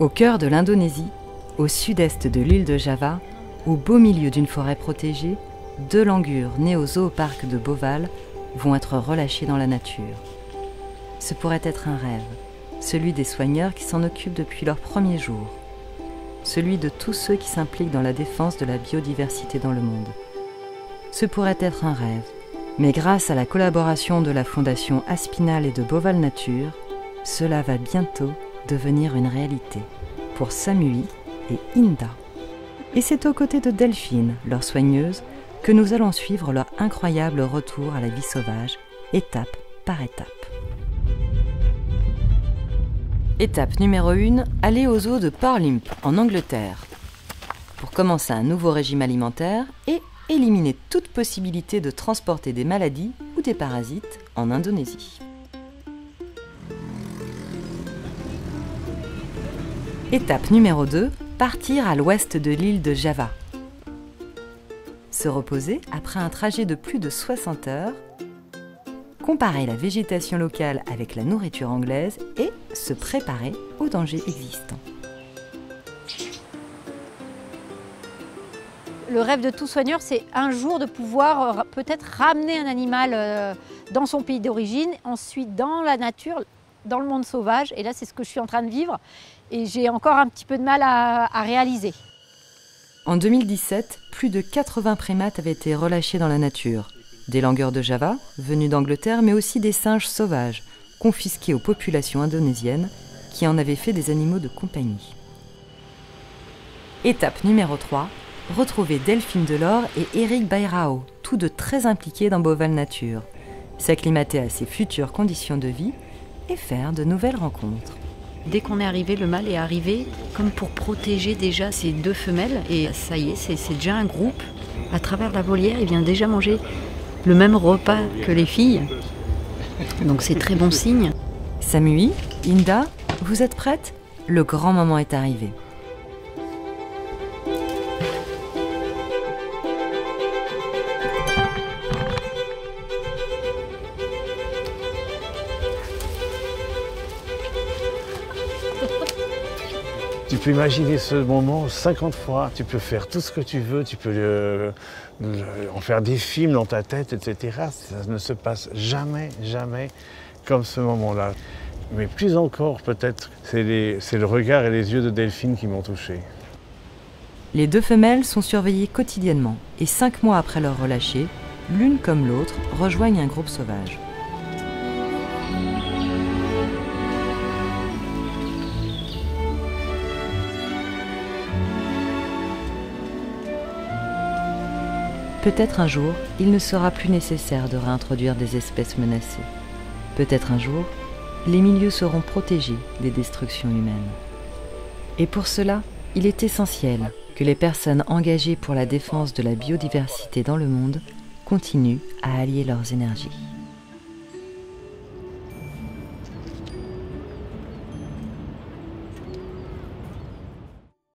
Au cœur de l'Indonésie, au sud-est de l'île de Java, au beau milieu d'une forêt protégée, 2 langurs nés au zooparc de Boval vont être relâchés dans la nature. Ce pourrait être un rêve, celui des soigneurs qui s'en occupent depuis leur premier jour, celui de tous ceux qui s'impliquent dans la défense de la biodiversité dans le monde. Ce pourrait être un rêve, mais grâce à la collaboration de la Fondation Aspinal et de Boval Nature, cela va bientôt devenir une réalité pour Samui et Inda. Et c'est aux côtés de Delphine, leur soigneuse, que nous allons suivre leur incroyable retour à la vie sauvage, étape par étape. Étape numéro 1, aller au zoo de Port-Limp, en Angleterre, pour commencer un nouveau régime alimentaire et éliminer toute possibilité de transporter des maladies ou des parasites en Indonésie. Étape numéro 2, partir à l'ouest de l'île de Java. Se reposer après un trajet de plus de 60 heures, comparer la végétation locale avec la nourriture anglaise et se préparer aux dangers existants. Le rêve de tout soigneur, c'est un jour de pouvoir peut-être ramener un animal dans son pays d'origine, ensuite dans la nature, dans le monde sauvage. Et là, c'est ce que je suis en train de vivre et j'ai encore un petit peu de mal à réaliser. En 2017, plus de 80 primates avaient été relâchés dans la nature. Des langueurs de Java, venus d'Angleterre, mais aussi des singes sauvages, confisqués aux populations indonésiennes, qui en avaient fait des animaux de compagnie. Étape numéro 3, retrouver Delphine Delors et Eric Bayrao, tous deux très impliqués dans Boval Nature, s'acclimater à ses futures conditions de vie et faire de nouvelles rencontres. Dès qu'on est arrivé, le mâle est arrivé comme pour protéger déjà ces 2 femelles. Et ça y est, c'est déjà un groupe. À travers la volière, il vient déjà manger le même repas que les filles. Donc c'est très bon signe. Samui, Inda, vous êtes prêtes? Le grand moment est arrivé. Tu peux imaginer ce moment 50 fois, tu peux faire tout ce que tu veux, tu peux en faire des films dans ta tête, etc. Ça ne se passe jamais, jamais comme ce moment-là. Mais plus encore, peut-être, c'est le regard et les yeux de Delphine qui m'ont touché. Les 2 femelles sont surveillées quotidiennement et 5 mois après leur relâché, l'une comme l'autre rejoignent un groupe sauvage. Peut-être un jour, il ne sera plus nécessaire de réintroduire des espèces menacées. Peut-être un jour, les milieux seront protégés des destructions humaines. Et pour cela, il est essentiel que les personnes engagées pour la défense de la biodiversité dans le monde continuent à allier leurs énergies.